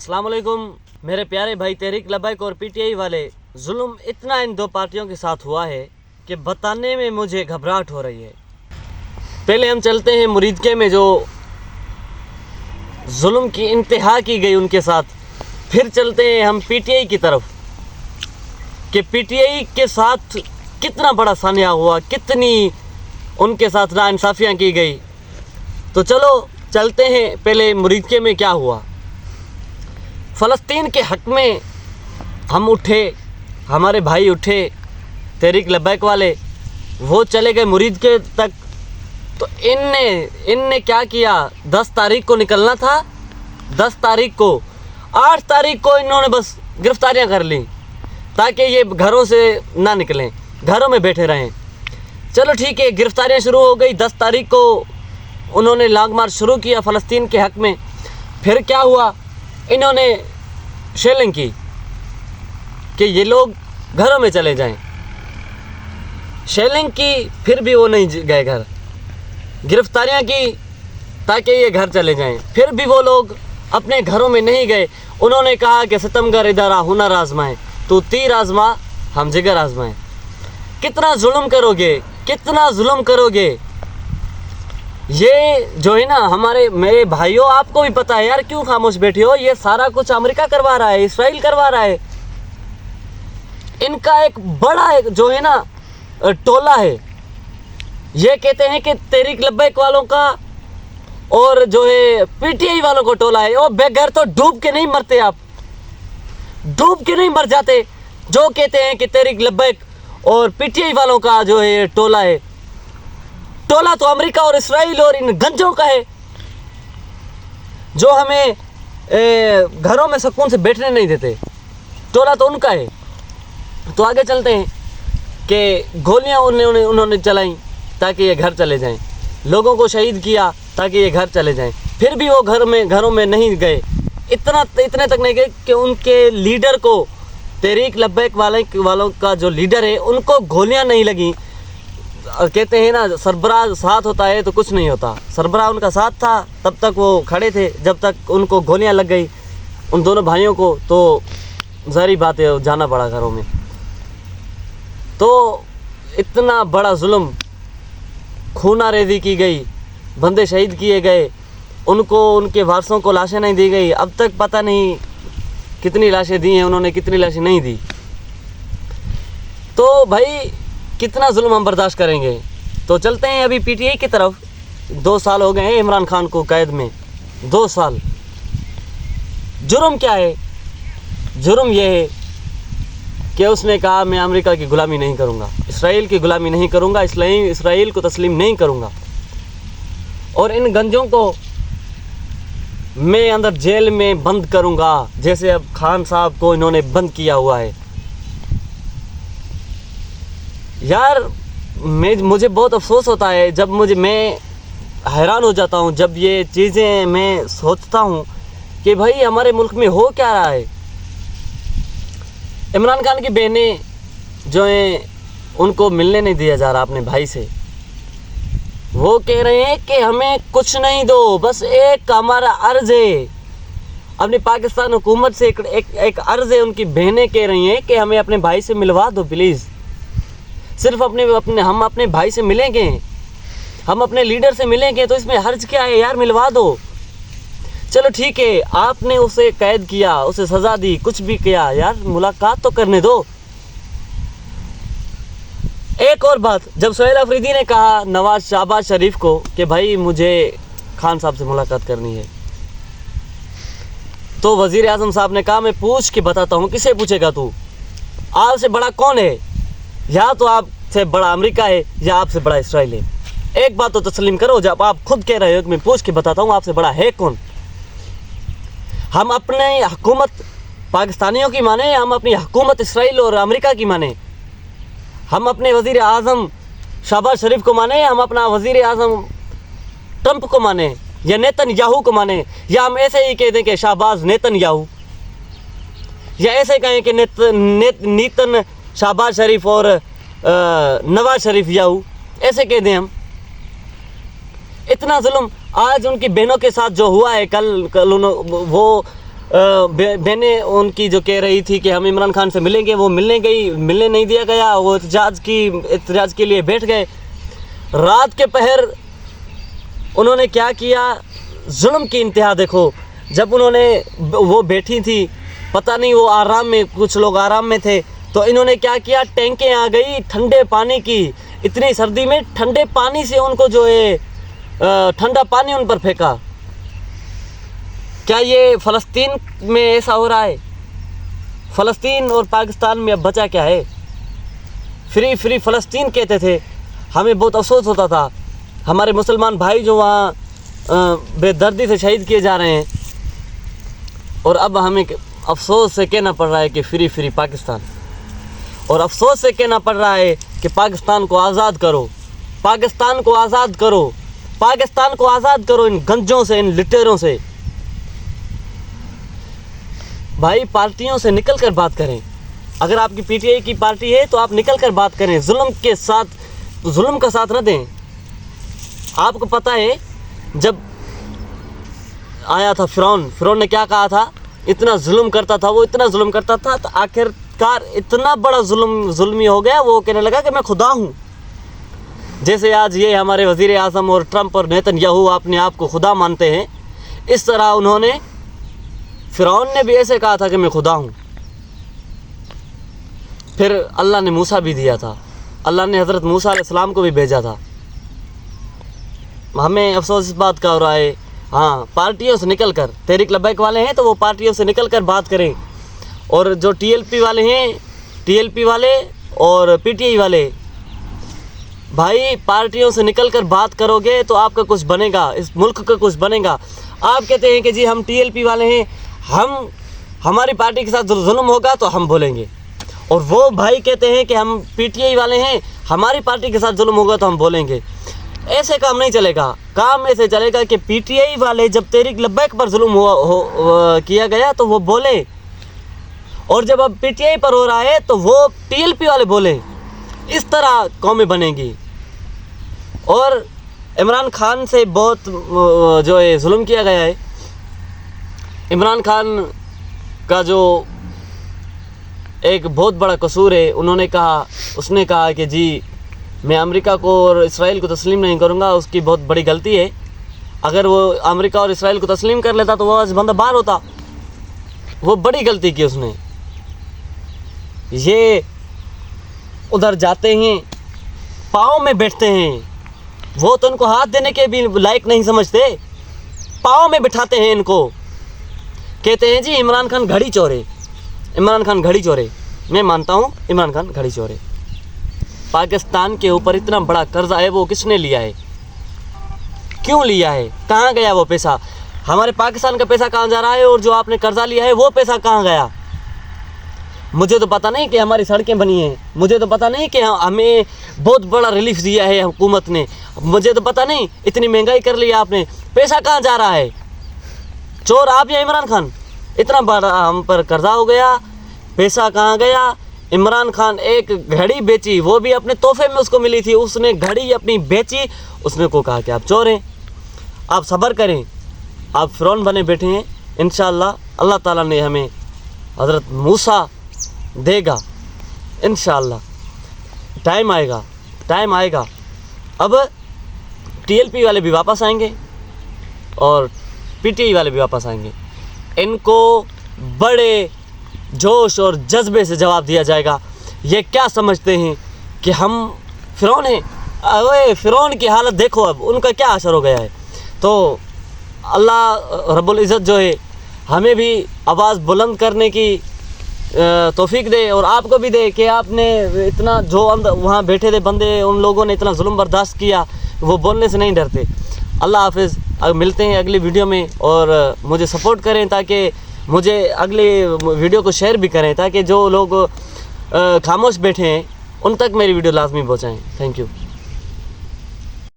अस्सलाम वालेकुम मेरे प्यारे भाई तहरीक लब्बैक और पीटीआई वाले। जुल्म इतना इन दो पार्टियों के साथ हुआ है कि बताने में मुझे घबराहट हो रही है। पहले हम चलते हैं मुरीदके में जो जुल्म की इंतहा की गई उनके साथ, फिर चलते हैं हम पीटीआई की तरफ कि पीटीआई के साथ कितना बड़ा सानिया हुआ, कितनी उनके साथ नाइंसाफ़ियाँ की गई। तो चलो चलते हैं पहले मुरीदके में क्या हुआ। फ़लस्तीन के हक़ में हम उठे, हमारे भाई उठे तहरीक लब्बैक वाले, वो चले गए मुरीदके तक। तो इनने क्या किया, 10 तारीख को निकलना था, 10 तारीख को 8 तारीख को इन्होंने बस गिरफ्तारियां कर ली ताकि ये घरों से ना निकलें, घरों में बैठे रहें। चलो ठीक है, गिरफ्तारियां शुरू हो गई। 10 तारीख को उन्होंने लॉन्ग मार्च शुरू किया फ़लस्तीन के हक़ में। फिर क्या हुआ, इन्होंने शेलिंग की कि ये लोग घरों में चले जाएं। शेलिंग की, फिर भी वो नहीं गए घर। गिरफ्तारियां की ताकि ये घर चले जाएं, फिर भी वो लोग अपने घरों में नहीं गए। उन्होंने कहा कि सितमगर इदारा हुनर आजमाएं, तो तीर आजमा हम जिगर आजमाएं। कितना जुल्म करोगे, कितना जुल्म करोगे। ये जो है ना मेरे भाइयों, आपको भी पता है यार, क्यों खामोश बैठे हो। ये सारा कुछ अमेरिका करवा रहा है, इसराइल करवा रहा है। इनका एक बड़ा जो है ना टोला है। ये कहते हैं कि तहरीक लब्बैक वालों का और जो है पीटीआई वालों को टोला है। और बेघर तो डूब के नहीं मरते, आप डूब के नहीं मर जाते जो कहते हैं कि तहरीक लब्बैक और पीटीआई वालों का जो है टोला है। टोला तो अमेरिका और इसराइल और इन गंजों का है जो हमें घरों में सुकून से बैठने नहीं देते। टोला तो उनका है। तो आगे चलते हैं कि गोलियां उन्होंने चलाई ताकि ये घर चले जाएं, लोगों को शहीद किया ताकि ये घर चले जाएं। फिर भी वो घरों में नहीं गए। इतने तक नहीं गए कि उनके लीडर को, तहरीक लब्बैक वालों का जो लीडर है, उनको गोलियां नहीं लगी। और कहते हैं ना, सरबराह साथ होता है तो कुछ नहीं होता। सरबराह उनका साथ था, तब तक वो खड़े थे, जब तक उनको गोलियां लग गई उन दोनों भाइयों को, तो ज़ाहिर बात है जाना पड़ा घरों में। तो इतना बड़ा जुल्म, खूनारेज़ी की गई, बंदे शहीद किए गए, उनको, उनके वारसों को लाशें नहीं दी गई। अब तक पता नहीं कितनी लाशें दी हैं उन्होंने, कितनी लाशें नहीं दी। तो भाई कितना जुल्म हम बर्दाश्त करेंगे। तो चलते हैं अभी पीटीआई की तरफ। 2 साल हो गए हैं इमरान खान को कैद में, 2 साल। जुर्म क्या है? जुर्म यह है कि उसने कहा मैं अमेरिका की गुलामी नहीं करूँगा, इसराइल की गुलामी नहीं करूँगा, इसराइल को तस्लीम नहीं करूँगा। और इन गंजों को मैं अंदर जेल में बंद करूँगा, जैसे अब खान साहब को इन्होंने बंद किया हुआ है। यार मुझे बहुत अफसोस होता है जब मैं हैरान हो जाता हूँ जब ये चीज़ें मैं सोचता हूँ कि भाई हमारे मुल्क में हो क्या रहा है। इमरान खान की बहनें जो हैं उनको मिलने नहीं दिया जा रहा अपने भाई से। वो कह रहे हैं कि हमें कुछ नहीं दो, बस एक हमारा अर्ज़ है। अपनी पाकिस्तान हुकूमत से एक अर्ज़ है। उनकी बहनें कह रही हैं कि हमें अपने भाई से मिलवा दो प्लीज़। सिर्फ हम अपने भाई से मिलेंगे, हम अपने लीडर से मिलेंगे, तो इसमें हर्ज क्या है यार, मिलवा दो। चलो ठीक है, आपने उसे कैद किया, उसे सज़ा दी, कुछ भी किया, यार मुलाकात तो करने दो। एक और बात, जब सोहेल अफरीदी ने कहा शहबाज शरीफ को कि भाई मुझे खान साहब से मुलाकात करनी है, तो वज़ीर आज़म साहब ने कहा मैं पूछ के बताता हूँ। किसे पूछेगा तू? आपसे बड़ा कौन है? या तो आपसे बड़ा अमेरिका है या आपसे बड़ा इसराइल है। एक बात तो तस्लीम करो, जब आप खुद कह रहे हो कि मैं पूछ के बताता हूँ आपसे बड़ा है कौन। हम अपने हुकूमत पाकिस्तानियों की माने, हम अपनी हुकूमत इसराइल और अमेरिका की माने, हम अपने वज़ीर आज़म शहबाज शरीफ को माने, हम अपना वज़ीर आज़म ट्रंप को माने या नेतन्याहू को माने, या हम ऐसे ही कह दें कि शहबाज नेतन्याहू, या ऐसे कहें कि नीतन शहबाज शरीफ और नवाज शरीफ याहू, ऐसे कह दें हम। इतना जुल्म आज उनकी बहनों के साथ जो हुआ है, कल वो बहनें उनकी जो कह रही थी कि हम इमरान खान से मिलेंगे, वो मिलने नहीं दिया गया। वो एहतजाज के लिए बैठ गए। रात के पहर उन्होंने क्या किया, जुल्म की इंतहा देखो। जब वो बैठी थी, पता नहीं वो आराम में, कुछ लोग आराम में थे, तो इन्होंने क्या किया, टैंकें आ गई ठंडे पानी की। इतनी सर्दी में ठंडे पानी से उनको जो है ठंडा पानी उन पर फेंका। क्या ये फ़लस्तीन में ऐसा हो रहा है? फ़लस्तीन और पाकिस्तान में अब बचा क्या है? फ्री फ़लस्तीन कहते थे, हमें बहुत अफसोस होता था। हमारे मुसलमान भाई जो वहाँ बेदर्दी से शहीद किए जा रहे हैं, और अब हमें अफसोस से कहना पड़ रहा है कि फ्री पाकिस्तान, और अफसोस से कहना पड़ रहा है कि पाकिस्तान को आज़ाद करो, पाकिस्तान को आज़ाद करो, पाकिस्तान को आज़ाद करो इन गंजों से, इन लिटेरों से। भाई पार्टियों से निकल कर बात करें। अगर आपकी पीटीआई की पार्टी है तो आप निकल कर बात करें, जुल्म का साथ न दें। आपको पता है जब आया था फ़िरौन ने क्या कहा था, इतना जुल्म करता था वो, इतना जुल्म करता था, तो आखिरकार इतना बड़ा जुल्मी हो गया, वो कहने लगा कि मैं खुदा हूँ। जैसे आज ये हमारे वज़ीर आज़म और ट्रंप और नेतन्याहू अपने आप को खुदा मानते हैं, इस तरह फ़िरौन ने भी ऐसे कहा था कि मैं खुदा हूँ। फिर अल्लाह ने मूसा भी दिया था, अल्लाह ने हज़रत मूसा अलैहिस्सलाम को भी भेजा था। हमें अफसोस इस बात का हो रहा है। हाँ, पार्टियों से निकल कर, तहरीक लब्बैक वाले हैं तो वो पार्टियों से निकल कर बात करें, और जो टीएलपी वाले हैं, टीएलपी वाले और पीटीआई वाले, भाई पार्टियों से निकल कर बात करोगे तो आपका कुछ बनेगा, इस मुल्क का कुछ बनेगा। आप कहते हैं कि जी हम टीएलपी वाले हैं, हमारी पार्टी के साथ जुल्म होगा तो हम बोलेंगे, और वो भाई कहते हैं कि हम पीटीआई वाले हैं, हमारी पार्टी के साथ जुल्म होगा तो हम बोलेंगे। ऐसे काम नहीं चलेगा। काम ऐसे चलेगा कि पीटीआई वाले जब तहरीक लब्बैक पर जुल्म किया गया तो वो बोले, और जब अब पीटीआई पर हो रहा है तो वो टीएलपी वाले बोले। इस तरह कौमें बनेंगी। और इमरान खान से बहुत जो है जुल्म किया गया है। इमरान खान का जो एक बहुत बड़ा कसूर है, उसने कहा कि जी मैं अमेरिका को और इसराइल को तस्लीम नहीं करूँगा, उसकी बहुत बड़ी गलती है। अगर वो अमेरिका और इसराइल को तस्लीम कर लेता तो वो आज बंदा बाहर होता। वो बड़ी गलती की उसने। ये उधर जाते हैं, पाँव में बैठते हैं, वो तो उनको हाथ देने के भी लायक नहीं समझते, पाँव में बिठाते हैं इनको। कहते हैं जी इमरान खान घड़ी चोर है, इमरान खान घड़ी चोर है। मैं मानता हूँ इमरान खान घड़ी चोर है। पाकिस्तान के ऊपर इतना बड़ा कर्जा है, वो किसने लिया है, क्यों लिया है, कहाँ गया वो पैसा? हमारे पाकिस्तान का पैसा कहाँ जा रहा है, और जो आपने कर्जा लिया है वो पैसा कहाँ गया? मुझे तो पता नहीं कि हमारी सड़कें बनी हैं, मुझे तो पता नहीं कि हमें बहुत बड़ा रिलीफ दिया है हुकूमत ने, मुझे तो पता नहीं इतनी महंगाई कर ली आपने, पैसा कहाँ जा रहा है? चोर आप या इमरान खान? इतना बड़ा हम पर कर्जा हो गया, पैसा कहाँ गया? इमरान खान एक घड़ी बेची, वो भी अपने तोहफे में उसको मिली थी, उसने घड़ी अपनी बेची, उसने को कहा कि आप चोर हैं। आप सब्र करें, आप फ़िरौन बने बैठे हैं। इंशाअल्लाह अल्लाह ताला ने हमें हज़रत मूसा देगा, इंशाअल्लाह टाइम आएगा। अब टीएलपी वाले भी वापस आएंगे और पीटीआई वाले भी वापस आएंगे। इनको बड़े जोश और जज्बे से जवाब दिया जाएगा। ये क्या समझते हैं कि हम फ़िरौन हैं? अरे फ़िरौन की हालत देखो, अब उनका क्या असर हो गया है। तो अल्लाह रब्बुल इज़्ज़त जो है हमें भी आवाज़ बुलंद करने की तौफीक दे, और आपको भी दे कि आपने इतना, जो वहाँ बैठे थे बंदे, उन लोगों ने इतना जुल्म बर्दाश्त किया, वो बोलने से नहीं डरते। अल्लाह हाफ़िज़। मिलते हैं अगली वीडियो में, और मुझे सपोर्ट करें ताकि मुझे अगले वीडियो को शेयर भी करें, ताकि जो लोग खामोश बैठे हैं उन तक मेरी वीडियो लाजमी पहुँचाएँ। Thank you.